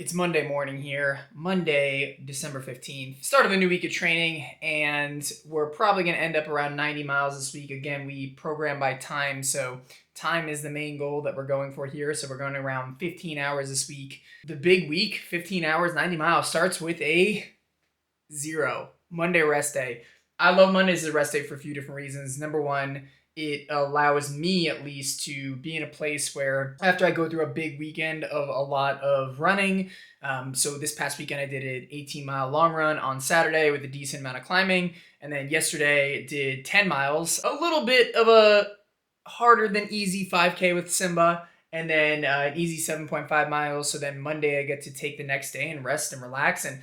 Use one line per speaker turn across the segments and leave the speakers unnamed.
It's Monday morning here, Monday, December 15th, start of a new week of training, and we're probably going to end up around 90 miles this week. Again, we program by time, so time is the main goal that we're going for here. So we're going around 15 hours this week. The big week, 15 hours, 90 miles, starts with a 0. Monday rest day. I love Mondays as a rest day for a few different reasons. Number one, it allows me at least to be in a place where after I go through a big weekend of a lot of running, so this past weekend I did an 18-mile long run on Saturday with a decent amount of climbing, and then yesterday did 10 miles, a little bit of a harder than easy 5K with Simba, and then an easy 7.5 miles. So then Monday I get to take the next day and rest and relax. And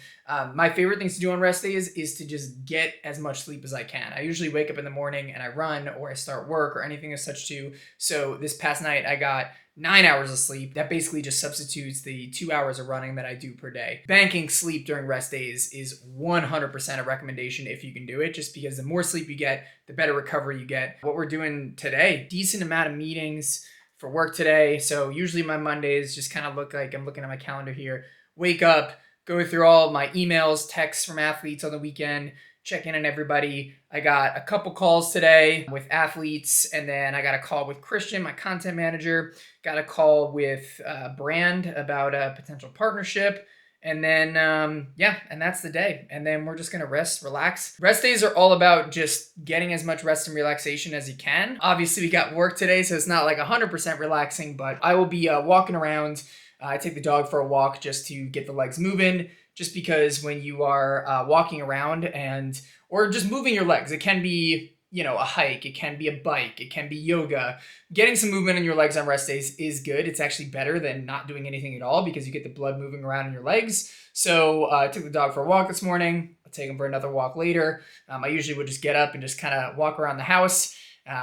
my favorite things to do on rest days is to just get as much sleep as I can. I usually wake up in the morning and I run or I start work or anything as such too. So this past night I got 9 hours of sleep. That basically just substitutes the 2 hours of running that I do per day. Banking sleep during rest days is 100% a recommendation if you can do it, just because the more sleep you get, the better recovery you get. What we're doing today, decent amount of meetings for work today. So usually my Mondays just kind of look like, I'm looking at my calendar here, wake up, go through all my emails, texts from athletes on the weekend, check in on everybody. I got a couple calls today with athletes, and then I got a call with Christian, my content manager, got a call with Brand about a potential partnership. And then, and that's the day. And then we're just going to rest, relax. Rest days are all about just getting as much rest and relaxation as you can. Obviously, we got work today, so it's not like 100% relaxing, but I will be walking around. I take the dog for a walk just to get the legs moving, just because when you are walking around or just moving your legs, it can be, a hike, it can be a bike, it can be yoga. Getting some movement in your legs on rest days is good. It's actually better than not doing anything at all because you get the blood moving around in your legs. So I took the dog for a walk this morning. I'll take him for another walk later. I usually would just get up and just kind of walk around the house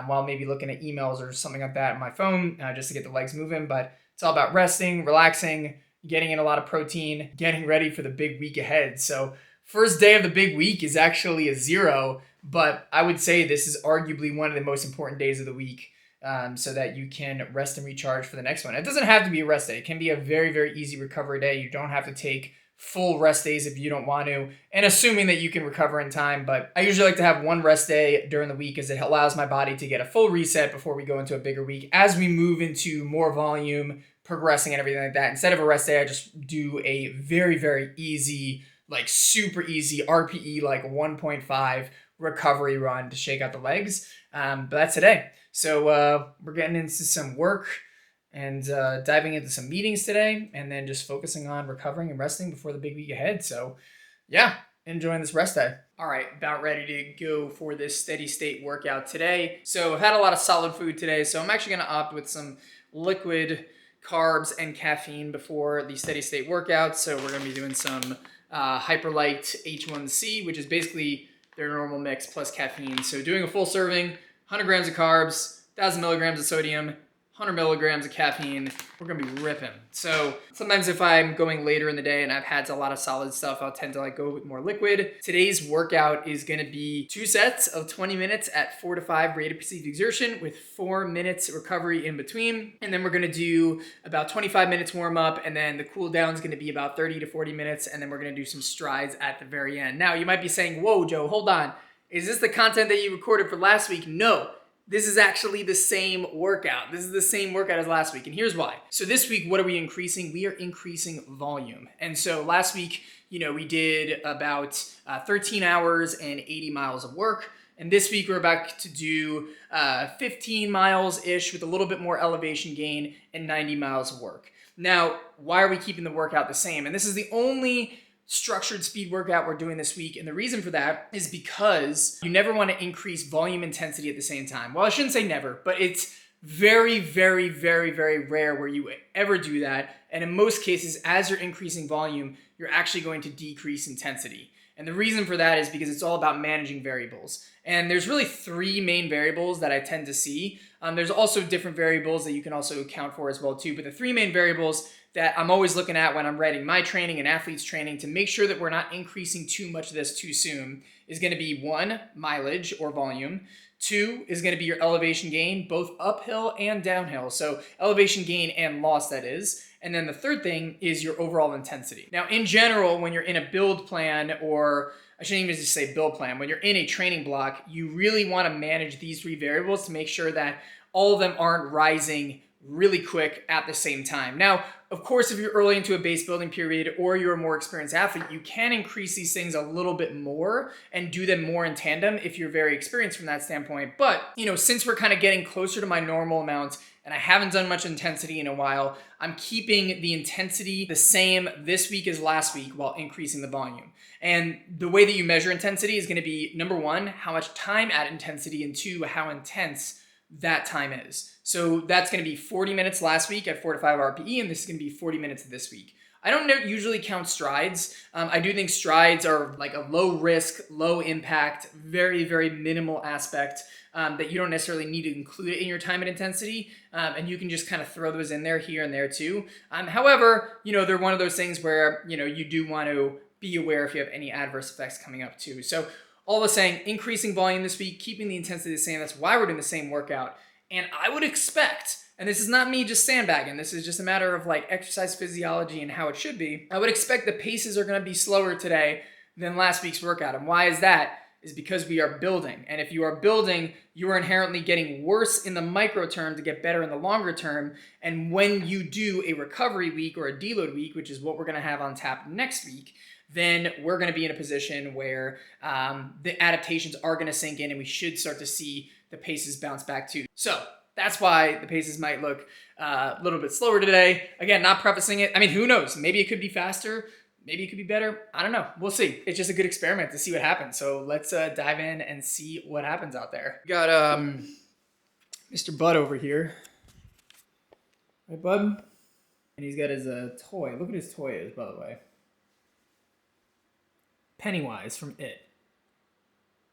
while maybe looking at emails or something like that on my phone just to get the legs moving. But it's all about resting, relaxing, getting in a lot of protein, getting ready for the big week ahead. So first day of the big week is actually a 0, but I would say this is arguably one of the most important days of the week so that you can rest and recharge for the next one. It doesn't have to be a rest day. It can be a very, very easy recovery day. You don't have to take full rest days if you don't want to, and assuming that you can recover in time. But I usually like to have one rest day during the week as it allows my body to get a full reset before we go into a bigger week. As we move into more volume, progressing and everything like that, instead of a rest day, I just do a very, very easy, like super easy RPE, like 1.5 recovery run to shake out the legs. But that's today. So we're getting into some work and diving into some meetings today, and then just focusing on recovering and resting before the big week ahead. So yeah, enjoying this rest day. All right, about ready to go for this steady state workout today. So I've had a lot of solid food today, so I'm actually going to opt with some liquid carbs and caffeine before the steady state workouts. So we're going to be doing some Hyperlight H1C, which is basically their normal mix plus caffeine. So doing a full serving, 100 grams of carbs, 1,000 milligrams of sodium, 100 milligrams of caffeine. We're going to be ripping. So sometimes if I'm going later in the day and I've had a lot of solid stuff, I'll tend to go with more liquid. Today's workout is going to be 2 sets of 20 minutes at 4 to 5 rated perceived exertion with 4 minutes recovery in between. And then we're going to do about 25 minutes warm up, and then the cool down is going to be about 30 to 40 minutes. And then we're going to do some strides at the very end. Now you might be saying, whoa, Joe, hold on. Is this the content that you recorded for last week? No. This is actually the same workout. This is the same workout as last week, and here's why. So this week, what are we increasing? We are increasing volume. And so last week, we did about 13 hours and 80 miles of work. And this week, we're about to do 15 miles-ish with a little bit more elevation gain and 90 miles of work. Now, why are we keeping the workout the same? And this is the only structured speed workout we're doing this week. And the reason for that is because you never want to increase volume intensity at the same time. Well, I shouldn't say never, but it's very, very, very, very rare where you ever do that. And in most cases, as you're increasing volume, you're actually going to decrease intensity. And the reason for that is because it's all about managing variables. And there's really 3 main variables that I tend to see. There's also different variables that you can also account for as well too. But the 3 main variables that I'm always looking at when I'm writing my training and athletes training to make sure that we're not increasing too much of this too soon is going to be 1, mileage or volume, 2 is going to be your elevation gain, both uphill and downhill. So elevation gain and loss, that is. And then the third thing is your overall intensity. Now, in general, when you're in a build plan, or I shouldn't even just say build plan, when you're in a training block, you really want to manage these 3 variables to make sure that all of them aren't rising really quick at the same time. Now, of course, if you're early into a base building period or you're a more experienced athlete, you can increase these things a little bit more and do them more in tandem if you're very experienced from that standpoint. But, since we're kind of getting closer to my normal amount and I haven't done much intensity in a while, I'm keeping the intensity the same this week as last week while increasing the volume. And the way that you measure intensity is going to be, number 1, how much time at intensity, and 2, how intense that time is. So that's going to be 40 minutes last week at 4 to 5 RPE, and this is going to be 40 minutes this week. I don't usually count strides. I do think strides are like a low risk, low impact, very, very minimal aspect that you don't necessarily need to include it in your time and intensity. And you can just kind of throw those in there here and there too. However, they're one of those things where, you do want to be aware if you have any adverse effects coming up too. So all of us saying, increasing volume this week, keeping the intensity the same. That's why we're doing the same workout. And I would expect, and this is not me just sandbagging, this is just a matter of like exercise physiology and how it should be. I would expect the paces are going to be slower today than last week's workout. And why is that? Is because we are building. And if you are building, you are inherently getting worse in the micro term to get better in the longer term. And when you do a recovery week or a deload week, which is what we're going to have on tap next week, then we're going to be in a position where the adaptations are going to sink in and we should start to see the paces bounce back too. So that's why the paces might look a little bit slower today. Again, not prefacing it. I mean, who knows? Maybe it could be faster. Maybe it could be better. I don't know. We'll see. It's just a good experiment to see what happens. So let's dive in and see what happens out there. Got Mr. Bud over here. Right, Bud? And he's got his toy. Look what his toy is, by the way. Pennywise from It.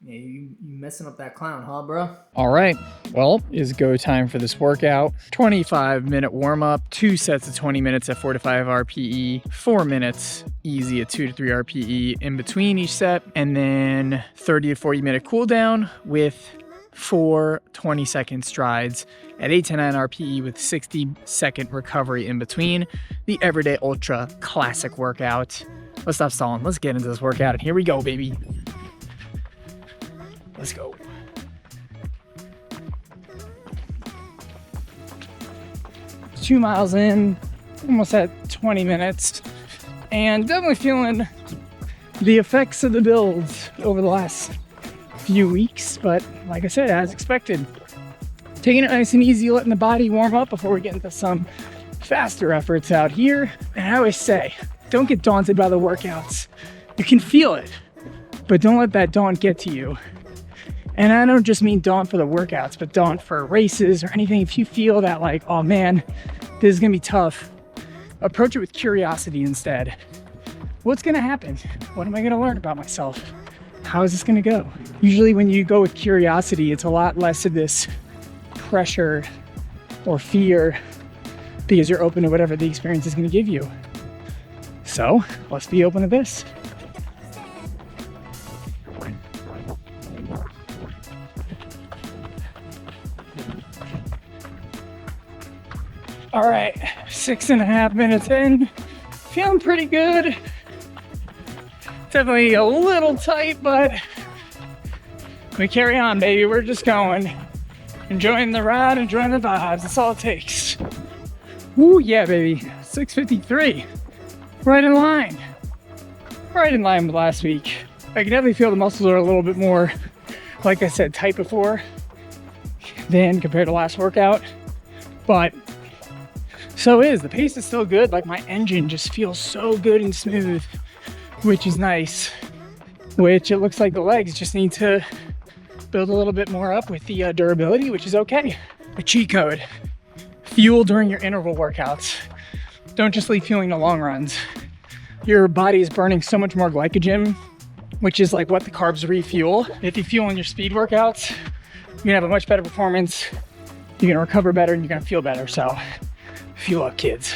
Yeah, you messing up that clown, huh, bro? All right. Well, it's go time for this workout. 25-minute warm-up, 2 sets of 20 minutes at 4 to 5 RPE, 4 minutes easy at 2 to 3 RPE in between each set, and then 30 to 40-minute cool down with 4 20-second strides at 8 to 9 RPE with 60-second recovery in between. The Everyday Ultra classic workout. Let's stop stalling. Let's get into this workout. And here we go, baby. Let's go. It's 2 miles in, almost at 20 minutes, and definitely feeling the effects of the builds over the last few weeks. But like I said, as expected, taking it nice and easy, letting the body warm up before we get into some faster efforts out here. And I always say, don't get daunted by the workouts. You can feel it, but don't let that daunt get to you. And I don't just mean daunt for the workouts, but daunt for races or anything. If you feel that like, oh man, this is gonna be tough, approach it with curiosity instead. What's gonna happen? What am I gonna learn about myself? How is this gonna go? Usually when you go with curiosity, it's a lot less of this pressure or fear because you're open to whatever the experience is gonna give you. So let's be open to this. All right, 6.5 minutes in, feeling pretty good. Definitely a little tight, but we carry on, baby. We're just going. Enjoying the ride, enjoying the vibes. That's all it takes. Ooh, yeah, baby. 6:53. Right in line. Right in line with last week. I can definitely feel the muscles are a little bit more, like I said, tight before than compared to last workout. But so is. The pace is still good. Like my engine just feels so good and smooth, which is nice. Which it looks like the legs just need to build a little bit more up with the durability, which is okay. A cheat code. Fuel during your interval workouts. Don't just leave fueling the long runs. Your body is burning so much more glycogen, which is like what the carbs refuel. If you fuel in your speed workouts, you're gonna have a much better performance. You're gonna recover better and you're gonna feel better. So fuel up, kids.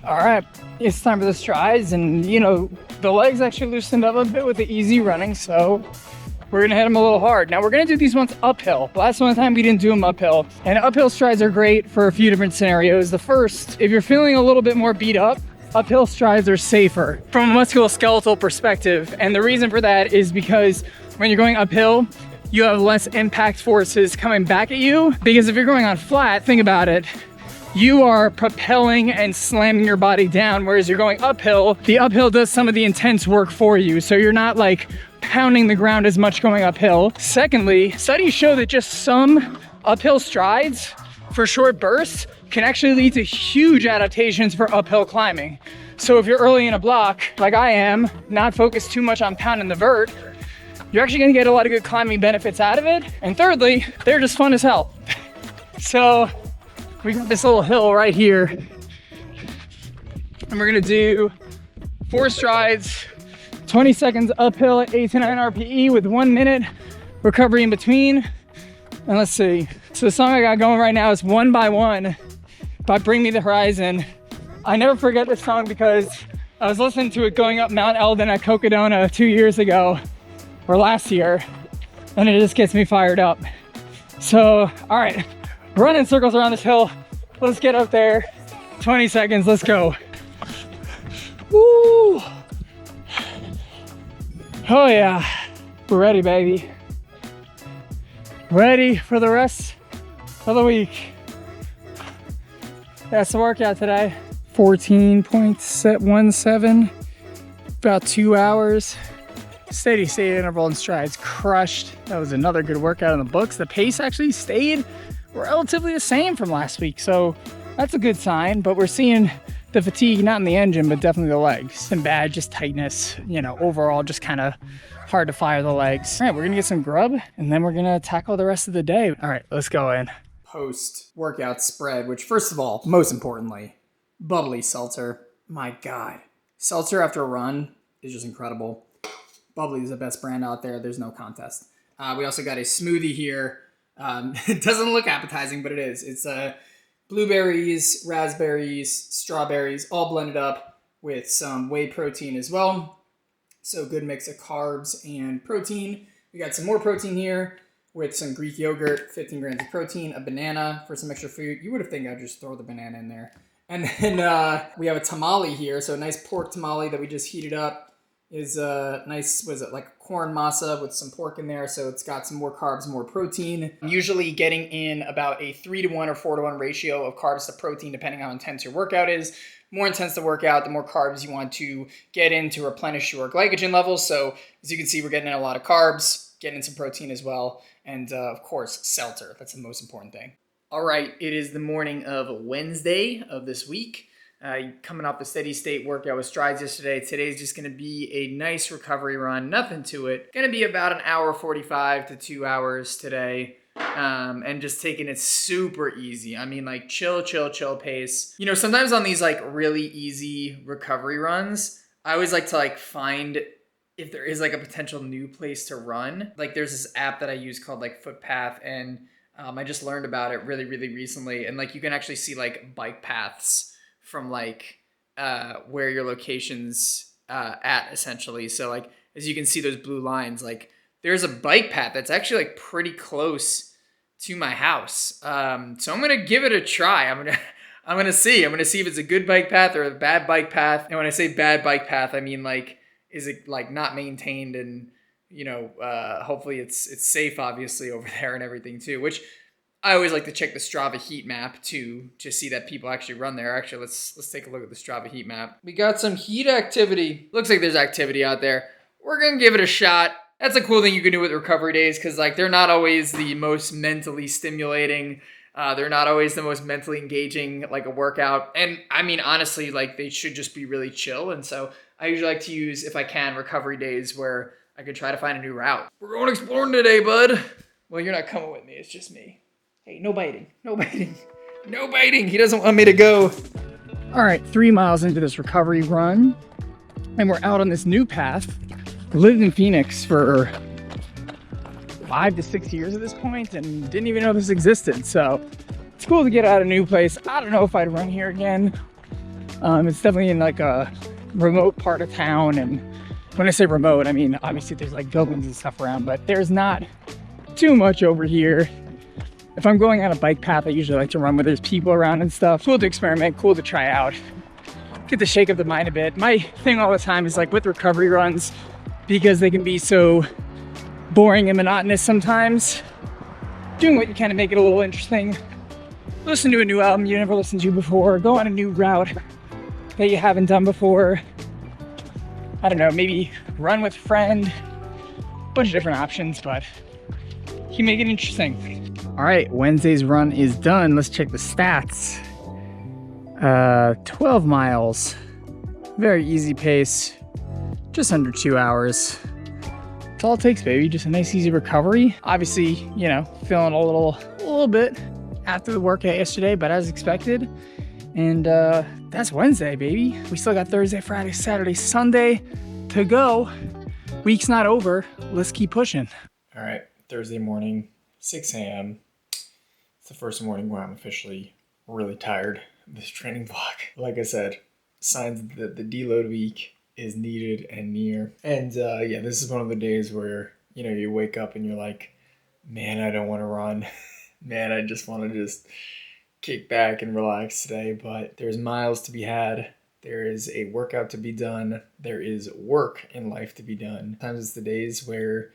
All right, it's time for the strides. And you know, the legs actually loosened up a bit with the easy running. So
we're gonna hit them a little hard. Now we're gonna do these ones uphill. Last one time we didn't do them uphill. And uphill strides are great for a few different scenarios. The first, if you're feeling a little bit more beat up, uphill strides are safer from a musculoskeletal perspective. And the reason for that is because when you're going uphill, you have less impact forces coming back at you. Because if you're going on flat, think about it, you are propelling and slamming your body down, whereas you're going uphill, the uphill does some of the intense work for you. So you're not like pounding the ground as much going uphill. Secondly, studies show that just some uphill strides for short bursts can actually lead to huge adaptations for uphill climbing. So if you're early in a block, like I am, not focused too much on pounding the vert, you're actually gonna get a lot of good climbing benefits out of it. And thirdly, they're just fun as hell. So we got this little hill right here, and we're gonna do 4 strides, 20 seconds uphill at 8 to 9 RPE with 1 minute recovery in between. And let's see. So the song I got going right now is One by One by Bring Me the Horizon. I never forget this song because I was listening to it going up Mount Eldon at Cocodona 2 years ago, or last year, and it just gets me fired up. So, all right, running circles around this hill. Let's get up there. 20 seconds, let's go. Woo! Oh yeah, we're ready, baby. Ready for the rest of the week. That's the workout today. 14.17, about 2 hours. Steady state interval and strides crushed. That was another good workout in the books. The pace actually stayed relatively the same from last week, so that's a good sign. But we're seeing the fatigue, not in the engine, but definitely the legs. And bad, just tightness, you know, overall just kind of hard to fire the legs. All right, we're gonna get some grub and then we're gonna tackle the rest of the day. All right, let's go in.
Post-workout spread, which first of all, most importantly, bubbly seltzer. My God. Seltzer after a run is just incredible. Bubbly is the best brand out there. There's no contest. We also got a smoothie here. It doesn't look appetizing, but it is. It's blueberries, raspberries, strawberries, all blended up with some whey protein as well. So good mix of carbs and protein. We got some more protein here with some Greek yogurt, 15 grams of protein, a banana for some extra food. You would have think I'd just throw the banana in there. And then we have a tamale here. So a nice pork tamale that we just heated up. Is a nice, was it like corn masa with some pork in there, so it's got some more carbs, more protein. I'm usually getting in about a 3-to-1 or 4-to-1 ratio of carbs to protein, depending on how intense your workout is. More intense the workout, the more carbs you want to get in to replenish your glycogen levels. So as you can see, we're getting in a lot of carbs, getting in some protein as well, and of course, seltzer. That's the most important thing. All right, it is the morning of Wednesday of this week. Coming off the steady state workout with strides yesterday. Today's just going to be a nice recovery run, nothing to it. Going to be about an hour 45 to 2 hours today, and just taking it super easy. I mean, like chill pace. You know, sometimes on these like really easy recovery runs, I always like to like find if there is like a potential new place to run. Like there's this app that I use called like Footpath, and I just learned about it really recently, and like you can actually see like bike paths from like where your location's at essentially. So like as you can see those blue lines, like there's a bike path that's actually like pretty close to my house. So I'm gonna give it a try. I'm gonna see if it's a good bike path or a bad bike path. And when I say bad bike path, I mean like is it like not maintained, and you know hopefully it's safe obviously over there and everything too, which I always like to check the Strava heat map to see that people actually run there. Actually, let's take a look at the Strava heat map. We got some heat activity. Looks like there's activity out there. We're gonna give it a shot. That's a cool thing you can do with recovery days, because like they're not always the most mentally stimulating. They're not always the most mentally engaging, like a workout. And I mean, honestly, like they should just be really chill. And so I usually like to use, if I can, recovery days where I can try to find a new route. We're going exploring today, bud. Well, you're not coming with me. It's just me. Hey, no biting. He doesn't want me to go.
All right, 3 miles into this recovery run, and we're out on this new path. Lived in Phoenix for 5 to 6 years at this point and didn't even know this existed. So it's cool to get out a new place. I don't know if I'd run here again. It's definitely in like a remote part of town. And when I say remote, I mean, obviously there's like buildings and stuff around, but there's not too much over here. If I'm going on a bike path, I usually like to run where there's people around and stuff. Cool to experiment, cool to try out. Get to shake up the mind a bit. My thing all the time is like with recovery runs, because they can be so boring and monotonous sometimes, doing what you can to make it a little interesting. Listen to a new album you never listened to before, go on a new route that you haven't done before. I don't know, maybe run with a friend, bunch of different options, but you make it interesting. All right, Wednesday's run is done. Let's check the stats. 12 miles, very easy pace, just under 2 hours. That's all it takes, baby. Just a nice, easy recovery. Obviously, you know, feeling a little bit after the workout yesterday, but as expected. And that's Wednesday, baby. We still got Thursday, Friday, Saturday, Sunday to go. Week's not over. Let's keep pushing.
All right, Thursday morning, 6 a.m. It's the first morning where I'm officially really tired of this training block. Like I said, signs that the deload week is needed and near. And yeah, this is one of the days where, you know, you wake up and you're like, man, I don't want to run. Man, I just want to just kick back and relax today. But there's miles to be had. There is a workout to be done. There is work in life to be done. Sometimes it's the days where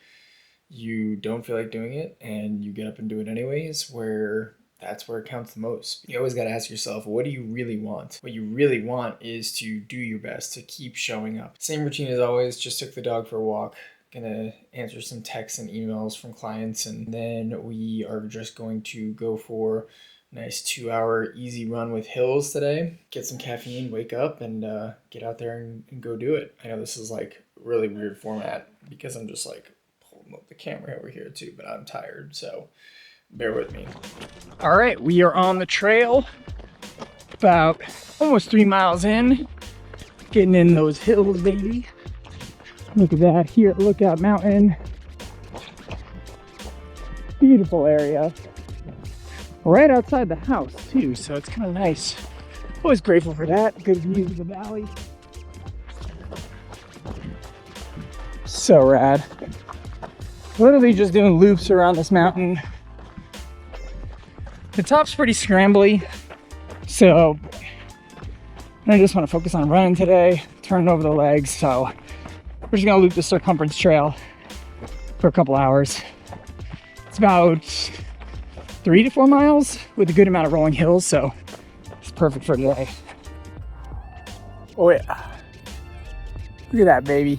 you don't feel like doing it and you get up and do it anyways, where that's where it counts the most. You always got to ask yourself, what do you really want? What you really want is to do your best, to keep showing up. Same routine as always, just took the dog for a walk. Gonna answer some texts and emails from clients, and then we are just going to go for a nice 2-hour easy run with hills today. Get some caffeine, wake up, and get out there and go do it. I know this is like really weird format because I'm just like holding up the camera over here too, but I'm tired, so bear with me.
All right, we are on the trail, about almost 3 miles in, getting in those hills, baby. Look at that here at Lookout Mountain. Beautiful area. Right outside the house too, so it's kind of nice. Always grateful for that. Good view of the valley. So rad. Literally just doing loops around this mountain. The top's pretty scrambly, so I just want to focus on running today, turning over the legs, so we're just gonna loop the circumference trail for a couple hours. It's about 3 to 4 miles with a good amount of rolling hills, so it's perfect for today. Oh yeah, look at that, baby.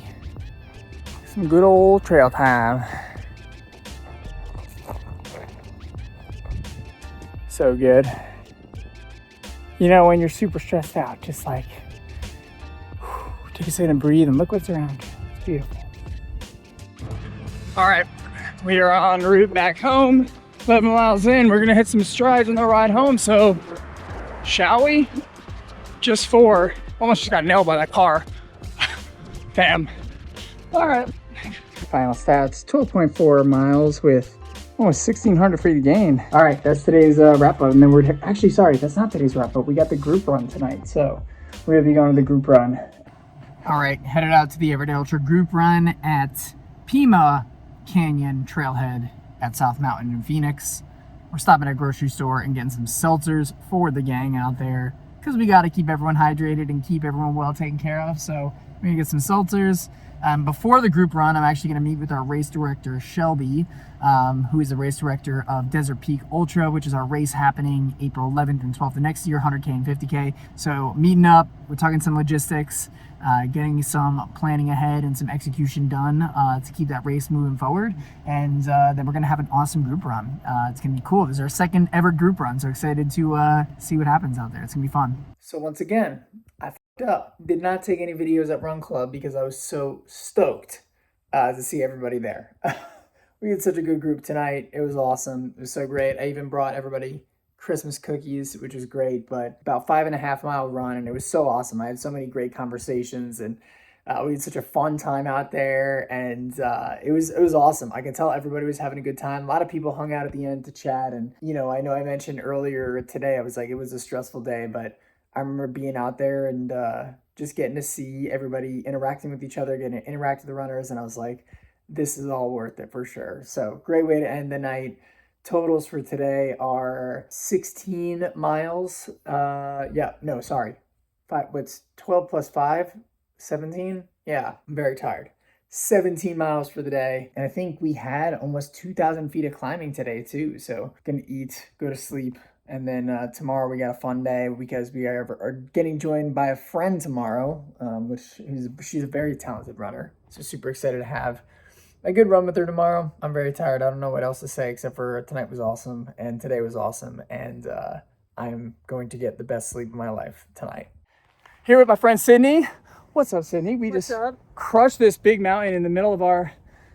Some good old trail time. So good. You know, when you're super stressed out, just like take a second and breathe and look what's around you. It's beautiful. All right, we are en route back home. 11 miles in, we're gonna hit some strides on the ride home, so shall we? Just 4. Almost just got nailed by that car. Damn. All right. Final stats, 12.4 miles with almost 1,600 feet to gain. All right, that's today's wrap up. And then we're actually, sorry, that's not today's wrap up. We got the group run tonight, so we're gonna be going to the group run. All right, headed out to the Everyday Ultra group run at Pima Canyon Trailhead at South Mountain in Phoenix. We're stopping at a grocery store and getting some seltzers for the gang out there because we got to keep everyone hydrated and keep everyone well taken care of. So we're gonna get some seltzers. Before the group run, I'm actually going to meet with our race director, Shelby, who is the race director of Desert Peak Ultra, which is our race happening April 11th and 12th of next year, 100K and 50K. So meeting up, we're talking some logistics, getting some planning ahead and some execution done to keep that race moving forward. And then we're going to have an awesome group run. It's going to be cool. This is our second ever group run, so excited to see what happens out there. It's going to be fun. So once again, I f***ed up. Did not take any videos at Run Club because I was so stoked to see everybody there. We had such a good group tonight. It was awesome. It was so great. I even brought everybody Christmas cookies, which was great, but about 5.5 mile run, and it was so awesome. I had so many great conversations, and we had such a fun time out there, and it was awesome. I could tell everybody was having a good time. A lot of people hung out at the end to chat, and you know I mentioned earlier today, I was like, it was a stressful day, but I remember being out there and
just getting to see everybody interacting with each other, getting to interact with the runners. And I was like, this is all worth it for sure. So great way to end the night. Totals for today are 16 miles. What's 12 plus 5? 17? Yeah, I'm very tired. 17 miles for the day. And I think we had almost 2,000 feet of climbing today too. So gonna eat, go to sleep. And then tomorrow we got a fun day because we are getting joined by a friend tomorrow, she's a very talented runner. So super excited to have a good run with her tomorrow. I'm very tired. I don't know what else to say except for tonight was awesome and today was awesome. And I'm going to get the best sleep of my life tonight. Here with my friend Sydney. What's up, Sydney?
What's up?
Crushed this big mountain in the middle of our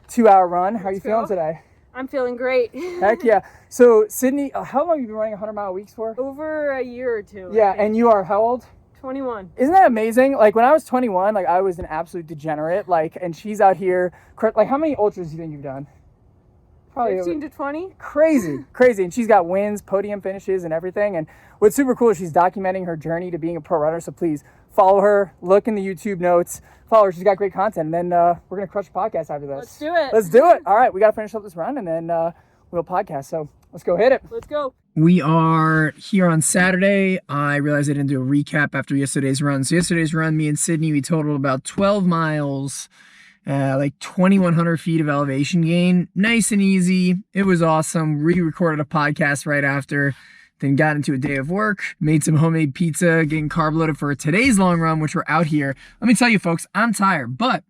2-hour run. How are you feeling today?
I'm feeling great.
Heck yeah. So Sydney, how long have you been running 100-mile weeks for?
Over a year or two.
Yeah, and you are how old?
21.
Isn't that amazing? Like when I was 21, like I was an absolute degenerate. Like, and she's out here. Like, how many ultras do you think you've done?
Probably 15 to 20.
Crazy. And she's got wins, podium finishes, and everything. And what's super cool is she's documenting her journey to being a pro runner. So please follow her. Look in the YouTube notes. Follow her. She's got great content. And then we're gonna crush the podcast after this.
Let's do it.
All right, we gotta finish up this run, and then we'll podcast. So let's go hit it.
Let's go.
We are here on Saturday. I realized I didn't do a recap after yesterday's run. So yesterday's run, me and Sydney, we totaled about 12 miles, like 2,100 feet of elevation gain. Nice and easy. It was awesome. Re-recorded a podcast right after. Then got into a day of work, made some homemade pizza, getting carb loaded for today's long run, which we're out here. Let me tell you folks, I'm tired, but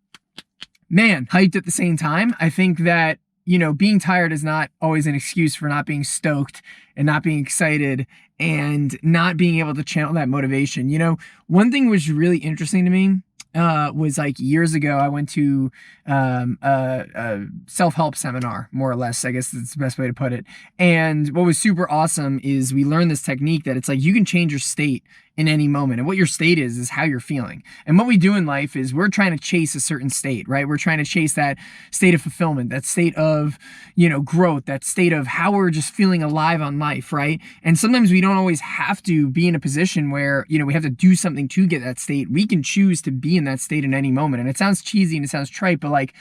man, hyped at the same time. I think that, you know, being tired is not always an excuse for not being stoked and not being excited and not being able to channel that motivation. You know, one thing was really interesting to me was like years ago, I went to a self-help seminar, more or less, I guess that's the best way to put it. And what was super awesome is we learned this technique that it's like you can change your state in any moment. And what your state is how you're feeling. And what we do in life is we're trying to chase a certain state, right? We're trying to chase that state of fulfillment, that state of, you know, growth, that state of how we're just feeling alive on life, right? And sometimes we don't always have to be in a position where, you know, we have to do something to get that state. We can choose to be in that state in any moment. And it sounds cheesy and it sounds trite, but like,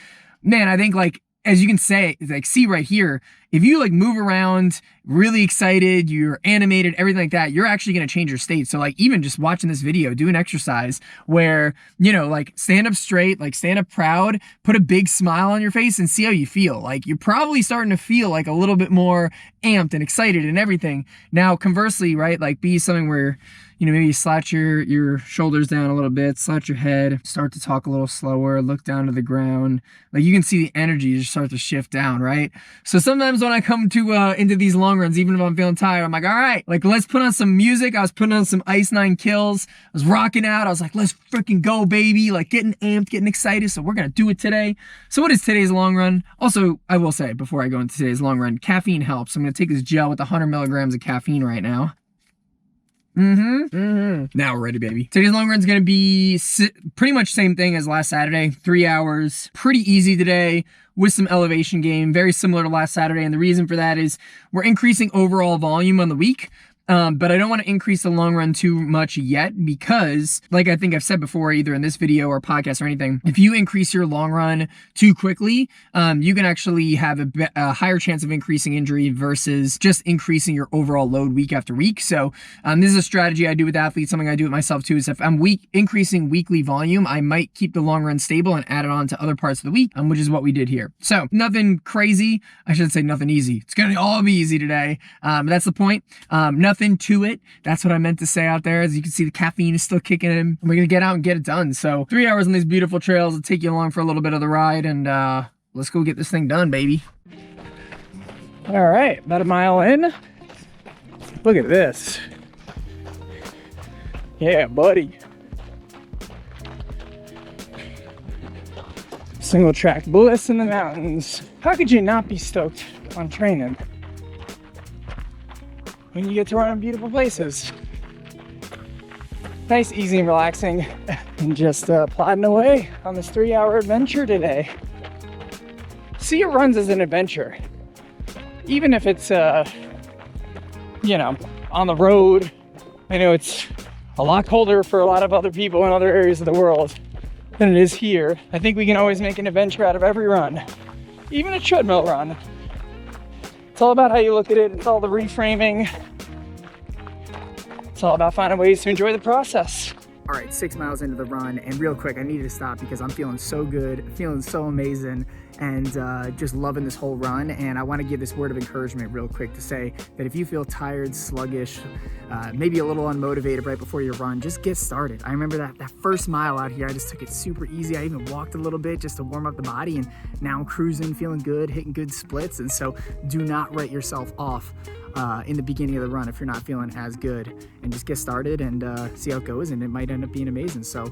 man, I think like, as you can say, like, see right here, if you like move around, really excited, you're animated, everything like that, you're actually going to change your state. So like even just watching this video, do an exercise where, you know, like stand up straight, like stand up proud, put a big smile on your face and see how you feel. Like you're probably starting to feel like a little bit more amped and excited and everything. Now, conversely, right, like be something where, you know, maybe you slouch your shoulders down a little bit, slouch your head, start to talk a little slower, look down to the ground. Like you can see the energy just start to shift down, right? So sometimes when I come to into these long runs, even if I'm feeling tired, I'm like, all right, like let's put on some music. I was putting on some Ice Nine Kills. I was rocking out. I was like, let's freaking go, baby. Like getting amped, getting excited. So we're gonna do it today. So what is today's long run? Also, I will say before I go into today's long run, caffeine helps. I'm gonna take this gel with 100 milligrams of caffeine right now. Now we're ready, baby. Today's long run's gonna be pretty much same thing as last Saturday, 3 hours. Pretty easy today with some elevation gain, very similar to last Saturday. And the reason for that is we're increasing overall volume on the week. But I don't want to increase the long run too much yet because, like I think I've said before, either in this video or podcast or anything, if you increase your long run too quickly, you can actually have a higher chance of increasing injury versus just increasing your overall load week after week. So this is a strategy I do with athletes, something I do with myself too, is if I'm increasing weekly volume, I might keep the long run stable and add it on to other parts of the week, which is what we did here. So nothing crazy. I should say nothing easy. It's going to all be easy today. That's the point. Nothing to it. That's what I meant to say out there. As you can see, the caffeine is still kicking in. And we're going to get out and get it done. So 3 hours on these beautiful trails will take you along for a little bit of the ride. And let's go get this thing done, baby.
All right, about a mile in. Look at this. Yeah, buddy. Single track bliss in the mountains. How could you not be stoked on training when you get to run in beautiful places? Nice, easy, and relaxing, and just plodding away on this 3-hour adventure today. See your runs as an adventure, even if it's you know, on the road. I know it's a lot colder for a lot of other people in other areas of the world than it is here. I think we can always make an adventure out of every run, even a treadmill run. It's all about how you look at it. It's all the reframing. It's all about finding ways to enjoy the process.
All right, 6 miles into the run, and real quick, I needed to stop because I'm feeling so good, feeling so amazing, and just loving this whole run. And I want to give this word of encouragement real quick to say that if you feel tired, sluggish, maybe a little unmotivated right before your run, just get started. I remember that first mile out here, I just took it super easy. I even walked a little bit just to warm up the body, and now I'm cruising, feeling good, hitting good splits. And so do not write yourself off in the beginning of the run if you're not feeling as good, and just get started and see how it goes, and it might end up being amazing. So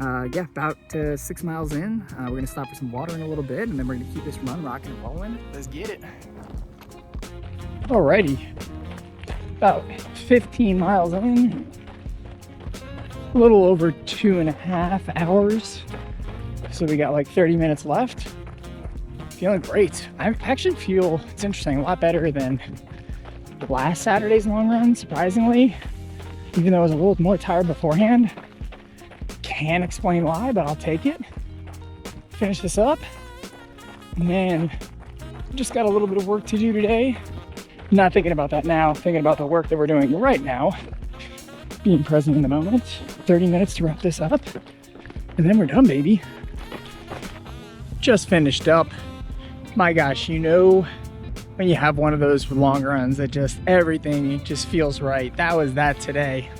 yeah, about 6 miles in, we're gonna stop for some water in a little bit, and then we're gonna keep this run rocking and rolling. Let's get it.
Alrighty, about 15 miles in, a little over 2.5 hours. So we got like 30 minutes left. Feeling great. I actually feel, it's interesting, a lot better than last Saturday's long run, surprisingly, even though I was a little more tired beforehand. Can't explain why, but I'll take it. Finish this up. Man, just got a little bit of work to do today. Not thinking about that now, thinking about the work that we're doing right now. Being present in the moment. 30 minutes to wrap this up, and then we're done, baby. Just finished up. My gosh, you know, when you have one of those long runs that just everything just feels right. That was that today.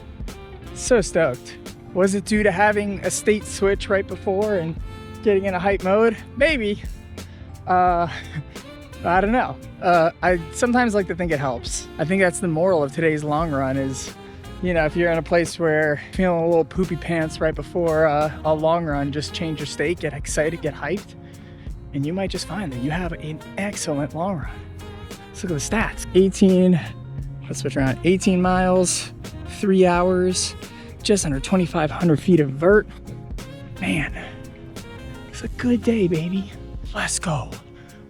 So stoked. Was it due to having a state switch right before and getting in a hype mode? Maybe. I don't know. I sometimes like to think it helps. I think that's the moral of today's long run is, you know, if you're in a place where you're feeling a little poopy pants right before a long run, just change your state, get excited, get hyped, and you might just find that you have an excellent long run. Let's look at the stats. Let's switch around. 18 miles, 3 hours, just under 2,500 feet of vert. Man, it's a good day, baby. Let's go.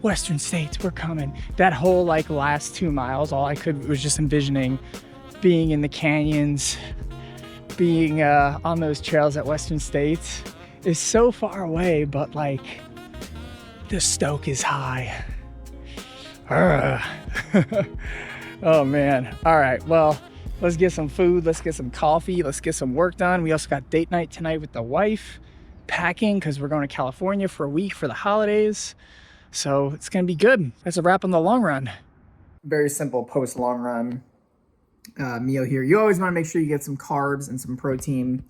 Western States, we're coming. That whole like last 2 miles, all I could was just envisioning being in the canyons, being on those trails at Western States is so far away, but like the stoke is high. Oh man. All right, well, let's get some food, let's get some coffee, let's get some work done. We also got date night tonight with the wife, packing because we're going to California for a week for the holidays. So it's gonna be good. That's a wrap on the long run. Very simple post long run meal here. You always want to make sure you get some carbs and some protein.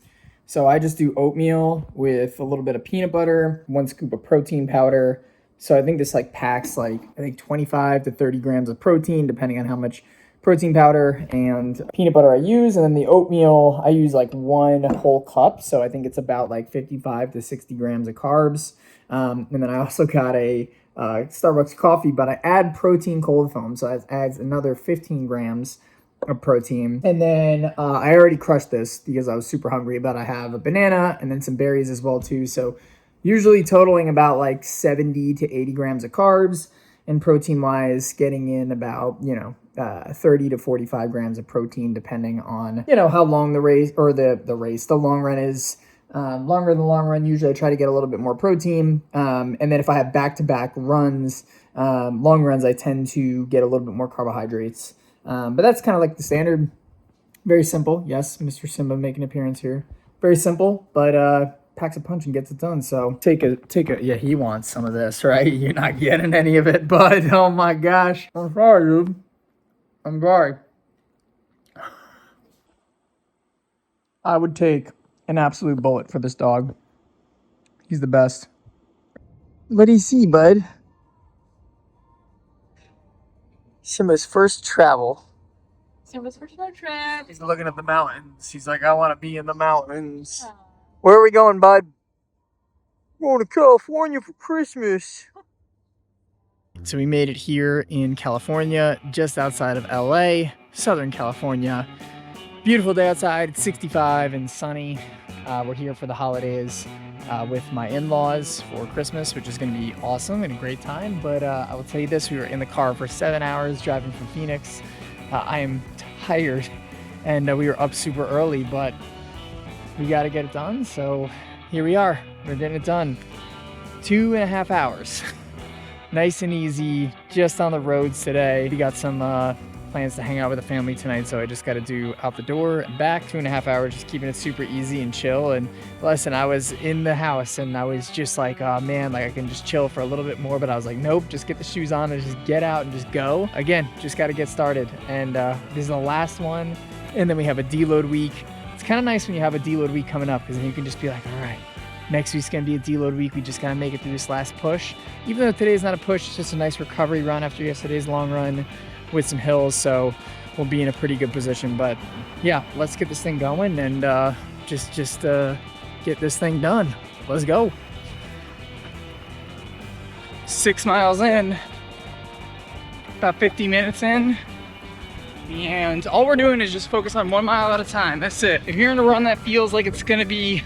So I just do oatmeal with a little bit of peanut butter, 1 scoop of protein powder. So I think this like packs like, I think 25 to 30 grams of protein, depending on how much protein powder and peanut butter I use. And then the oatmeal, I use like 1 whole cup. So I think it's about like 55 to 60 grams of carbs. And then I also got a Starbucks coffee, but I add protein cold foam. So it adds another 15 grams of protein. And then I already crushed this because I was super hungry, but I have a banana and then some berries as well too. So usually totaling about like 70 to 80 grams of carbs, and protein wise getting in about, 30 to 45 grams of protein, depending on, how long the race or the long run is. Longer than the long run, usually I try to get a little bit more protein. And then if I have back-to-back runs, long runs, I tend to get a little bit more carbohydrates. But that's kind of like the standard. Very simple. Yes, Mr. Simba making an appearance here. Very simple, but packs a punch and gets it done. So take a, yeah, he wants some of this, right? You're not getting any of it, bud. Oh my gosh. I'm sorry, dude. I'm sorry. I would take an absolute bullet for this dog. He's the best. What do you see, bud? Simba's first travel.
Simba's first road trip.
He's looking at the mountains. He's like, I want to be in the mountains. Aww. Where are we going, bud? We're going to California for Christmas. So we made it here in California, just outside of LA, Southern California. Beautiful day outside, it's 65 and sunny. We're here for the holidays with my in-laws for Christmas, which is gonna be awesome and a great time. But I will tell you this, we were in the car for 7 hours driving from Phoenix. I am tired and we were up super early, but we got to get it done. So here we are. We're getting it done. 2.5 hours. Nice and easy, just on the roads today. We got some plans to hang out with the family tonight, so I just got to do out the door and back. 2.5 hours, just keeping it super easy and chill. And listen, I was in the house and I was just like, oh man, like I can just chill for a little bit more, but I was like, nope, just get the shoes on and just get out and just go. Again, just got to get started. And this is the last one, and then we have a deload week. It's kind of nice when you have a deload week coming up, because then you can just be like, all right, next week's gonna be a deload week. We just gotta make it through this last push. Even though today's not a push, it's just a nice recovery run after yesterday's long run with some hills. So we'll be in a pretty good position. But yeah, let's get this thing going and just get this thing done. Let's go. 6 miles in, about 50 minutes in. And all we're doing is just focus on 1 mile at a time. That's it. If you're in a run that feels like it's gonna be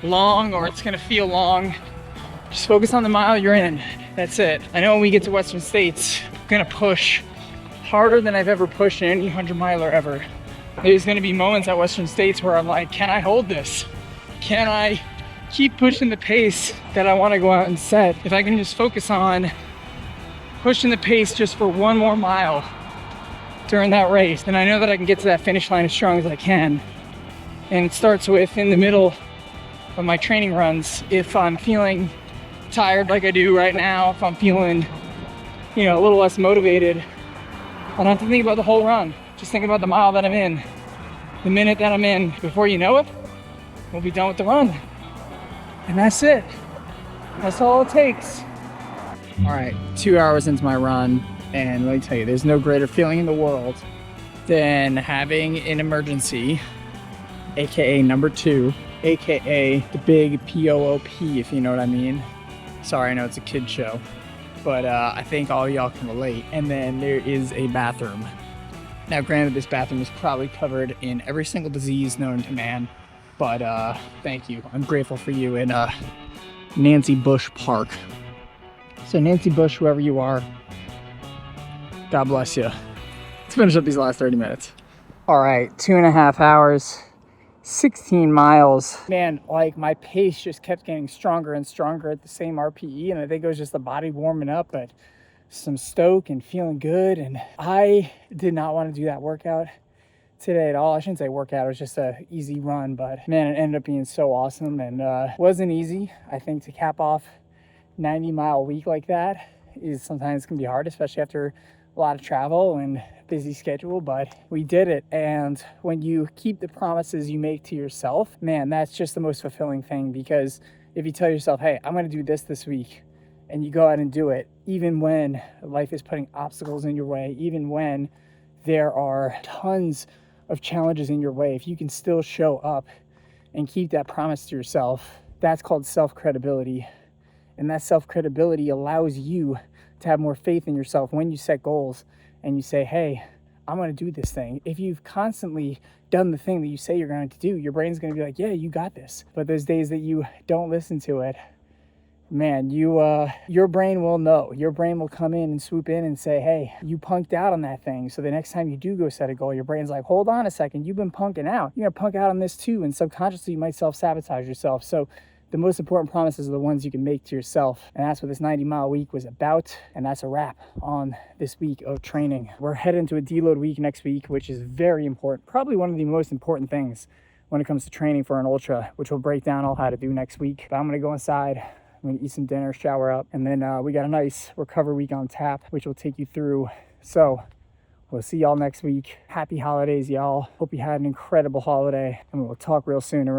long or it's gonna feel long, just focus on the mile you're in. That's it. I know when we get to Western States, I'm gonna push harder than I've ever pushed in any 100 miler ever. There's gonna be moments at Western States where I'm like, can I hold this? Can I keep pushing the pace that I want to go out and set? If I can just focus on pushing the pace just for 1 more mile during that race, then I know that I can get to that finish line as strong as I can. And it starts with, in the middle of my training runs, if I'm feeling tired like I do right now, if I'm feeling, you know, a little less motivated, I don't have to think about the whole run. Just think about the mile that I'm in, the minute that I'm in. Before you know it, we'll be done with the run. And that's it. That's all it takes. All right, 2 hours into my run, and let me tell you, there's no greater feeling in the world than having an emergency, AKA number 2, AKA the big POOP, if you know what I mean. Sorry, I know it's a kid show, but I think all y'all can relate. And then there is a bathroom. Now, granted, this bathroom is probably covered in every single disease known to man, but thank you. I'm grateful for you in Nancy Bush Park. So Nancy Bush, whoever you are, God bless you. Let's finish up these last 30 minutes. All right, 2.5 hours. 16 miles. Man, like my pace just kept getting stronger and stronger at the same RPE, and I think it was just the body warming up, but some stoke and feeling good. And I did not want to do that workout today at all. I shouldn't say workout, it was just a easy run, but man, it ended up being so awesome. And wasn't easy. I think to cap off 90-mile week like that is sometimes can be hard, especially after a lot of travel and busy schedule, but we did it. And when you keep the promises you make to yourself, man, that's just the most fulfilling thing. Because if you tell yourself, hey, I'm going to do this week, and you go out and do it, even when life is putting obstacles in your way, even when there are tons of challenges in your way, if you can still show up and keep that promise to yourself, that's called self-credibility. And that self-credibility allows you to have more faith in yourself when you set goals and you say, hey, I'm going to do this thing. If you've constantly done the thing that you say you're going to do, your brain's going to be like, yeah, you got this. But those days that you don't listen to it, man, your brain will know. Your brain will come in and swoop in and say, hey, you punked out on that thing. So the next time you do go set a goal, your brain's like, hold on a second, you've been punking out. You're going to punk out on this too. And subconsciously, you might self-sabotage yourself. So the most important promises are the ones you can make to yourself. And that's what this 90-mile week was about. And that's a wrap on this week of training. We're heading to a deload week next week, which is very important. Probably one of the most important things when it comes to training for an ultra, which we'll break down all how to do next week. But I'm going to go inside. I'm going to eat some dinner, shower up. And then we got a nice recovery week on tap, which will take you through. So we'll see y'all next week. Happy holidays, y'all. Hope you had an incredible holiday. And we'll talk real soon. And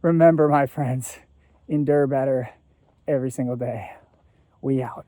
remember, my friends, endure better every single day. We out.